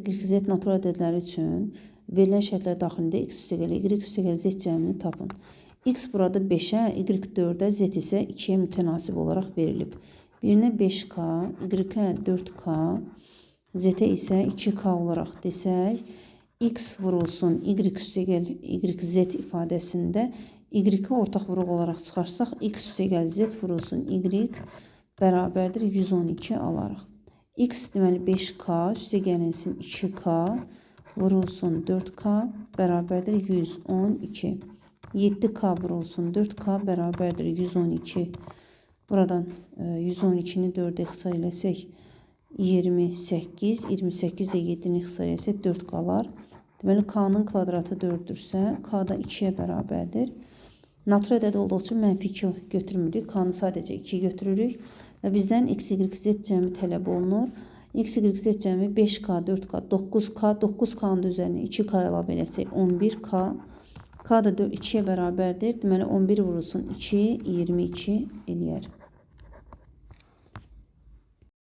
Z natural ədədləri üçün verilən şərtlər daxilində x üstəgəl y üstəgəl z cəmini tapın. X burada 5-ə, y 4-ə, z isə 2-yə mütənasib olaraq verilib. Birinə 5k, y-ə 4k, z-ə isə 2k olaraq desək, x vurulsun y üstəgəl yz ifadəsində y-i ortaq vuruq olaraq çıxarsaq, x üstəgəl z vurulsun y bərabərdir 112 alarıq. X deməli 5k üstəgəlinsin 2k vurulsun 4k bərabərdir 112. 7k vurulsun 4k bərabərdir 112. Buradan 112-ni 4-ə ixtisar eləsək 28, 28 ilə 7-ni ixtisar eləsək 4 qalar. Deməli k-nın kvadratı 4-dürsə, k da 2-yə bərabərdir. Natural ədəd olduğu üçün mənfi 2 götürmürük. K-nı sadəcə 2 götürürük. Və bizdən x, y, z cəmi tələb olunur. X, y, z cəmi 5k, 4k, 9k, 9k-nın da üzərinə 2k əlavə eləsək 11k. K da 2-yə bərabərdir. Deməli 11 vurulsun 2, 22 eləyər.